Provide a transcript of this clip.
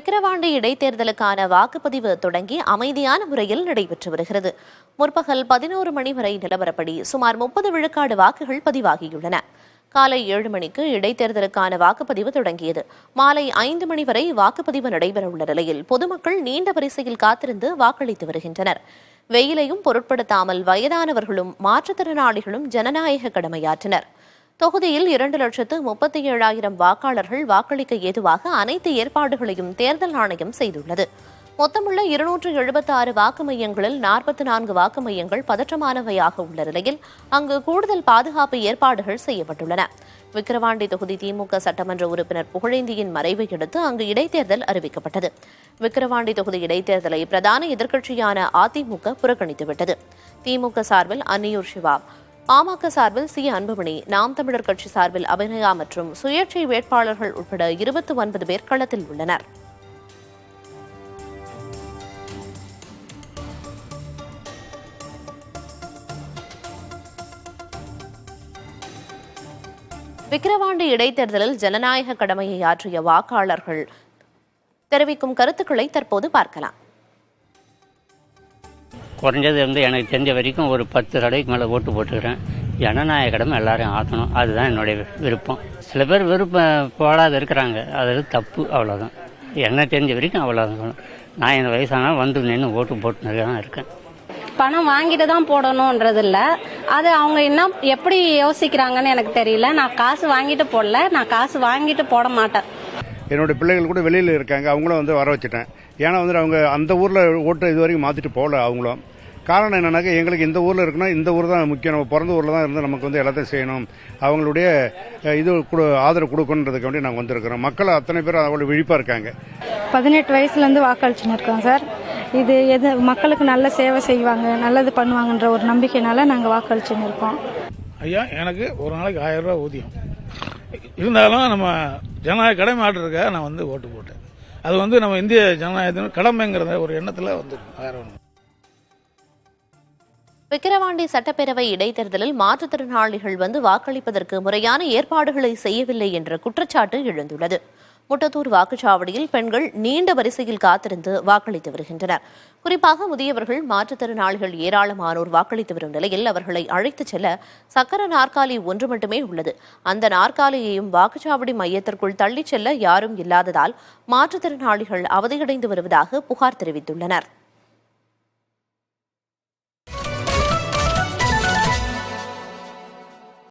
விக்கிரவாண்டி இடைத்தேர்தலுக்கான வாக்குப்பதிவு தொடங்கி அமைதியான முறையில் நடைபெற்று வருகிறது. முற்பகல் 11 மணி வரை நிலவரப்படி சுமார் 30 விழுக்காடு வாக்குகள் பதிவாகியுள்ளன. காலை 7 மணிக்கு இடைத்தேர்தலுக்கான வாக்குப்பதிவு தொடங்கியது. மாலை 5 மணி வரை வாக்குப்பதிவு நடைபெறவுள்ள நிலையில் பொதுமக்கள் நீண்ட வரிசையில் காத்திருந்து வாக்களித்து வருகின்றனர். வெயிலையும் பொருட்படுத்தாமல் வயதானவர்களும் மாற்றுத்திறனாளிகளும் ஜனநாயக கடமையாற்றினர். தொகுதியில் 2,37,000 வாக்காளர்கள் வாக்களிக்க ஏதுவாக அனைத்து ஏற்பாடுகளையும் தேர்தல் ஆணையம் செய்துள்ளது. மொத்தமுள்ள 276 வாக்கு மையங்களில் 44 வாக்கு மையங்கள் பதற்றமானவையாக உள்ள நிலையில் அங்கு கூடுதல் பாதுகாப்பு ஏற்பாடுகள் செய்யப்பட்டுள்ளன. விக்கிரவாண்டி தொகுதி திமுக சட்டமன்ற உறுப்பினர் புகழேந்தியின் மறைவை அடுத்து அங்கு இடைத்தேர்தல் அறிவிக்கப்பட்டது. விக்கிரவாண்டி தொகுதி இடைத்தேர்தலை பிரதான எதிர்க்கட்சியான அதிமுக புறக்கணித்துவிட்டது. திமுக சார்பில் அன்னியூர் சிவா, பாமக சார்பில் சி. அன்புமணி, நாம் தமிழர் கட்சி சார்பில் அபிநயா மற்றும் சுயேட்சை வேட்பாளர்கள் உட்பட 29 பேர் களத்தில் உள்ளனர். விக்கிரவாண்டி இடைத்தேர்தலில் ஜனநாயக கடமையை ஆற்றிய வாக்காளர்கள் தெரிவிக்கும் கருத்துக்களை தற்போது பார்க்கலாம். குறைஞ்சது எனக்கு தெரிஞ்ச வரைக்கும் ஒரு 10 தடவைக்கு மேலே ஓட்டு போட்டுக்கிறேன். ஜனநாயக கடமை எல்லாரையும் ஆற்றணும், அதுதான் என்னுடைய விருப்பம். சில பேர் விருப்பம் போடாத இருக்கிறாங்க, அது தப்பு, அவ்வளோதான். என்ன தெரிஞ்ச வரைக்கும் அவ்வளோதான். நான் இந்த வயசானாலும் வந்து நின்று ஓட்டு போட்டுனது தான் இருக்கேன். பணம் வாங்கிட்டு தான் போடணுன்றது இல்லை, அது அவங்க என்ன எப்படி யோசிக்கிறாங்கன்னு எனக்கு தெரியல. நான் காசு வாங்கிட்டு போடல, நான் காசு வாங்கிட்டு போட மாட்டேன். என்னுடைய பிள்ளைகள் கூட வெளியில் இருக்காங்க, அவங்களும் வர வச்சுட்டேன். ஏன்னா அவங்க அந்த ஊரில் ஓட்டு இது வரைக்கும் மாற்றிட்டு போகல. அவங்களும் காரணம் என்னன்னாக்கா, எங்களுக்கு இந்த ஊரில் இருக்குன்னா இந்த ஊர் தான் முக்கியம், நம்ம பிறந்த ஊரில் தான் இருந்து நமக்கு எல்லாத்தையும் செய்யணும், அவங்களுடைய இது ஆதரவு கொடுக்கணுன்றதுக்கு வேண்டி நாங்கள் வந்திருக்கிறோம். மக்கள் அத்தனை பேர் அவ்வளோ விழிப்பாக இருக்காங்க. 18 வயசுலேருந்து வாக்களிச்சுன்னு இருக்கோம் சார். இது மக்களுக்கு நல்ல சேவை செய்வாங்க, நல்லது பண்ணுவாங்கன்ற ஒரு நம்பிக்கையினால நாங்கள் வாக்களிச்சுன்னு இருக்கோம். ஐயா, எனக்கு ஒரு நாளைக்கு 1000 ரூபா ஊதியம் இருந்தாலும் நம்ம ஜனநாயக கடமை ஆட்டுறதுக்காக நான் ஓட்டு போட்டேன். அது நம்ம இந்திய ஜனநாயகத்தின் கடமைங்கிறத ஒரு எண்ணத்தில் வேற ஒன்று. விக்கிரவாண்டி சட்டப்பேரவை இடைத்தேர்தலில் மாற்றுத்திறனாளிகள் வாக்களிப்பதற்கு முறையான ஏற்பாடுகளை செய்யவில்லை என்ற குற்றச்சாட்டு எழுந்துள்ளது. முட்டத்தூர் வாக்குச்சாவடியில் பெண்கள் நீண்ட வரிசையில் காத்திருந்து வாக்களித்து வருகின்றனர். குறிப்பாக முதியவர்கள், மாற்றுத்திறனாளிகள் ஏராளமானோர் வாக்களித்து வரும் நிலையில் அவர்களை அழைத்துச் செல்ல சக்கர நாற்காலி ஒன்று மட்டுமே உள்ளது. அந்த நாற்காலியையும் வாக்குச்சாவடி மையத்திற்குள் தள்ளிச் செல்ல யாரும் இல்லாததால் மாற்றுத்திறனாளிகள் அவதியடைந்து வருவதாக புகார் தெரிவித்துள்ளனர்.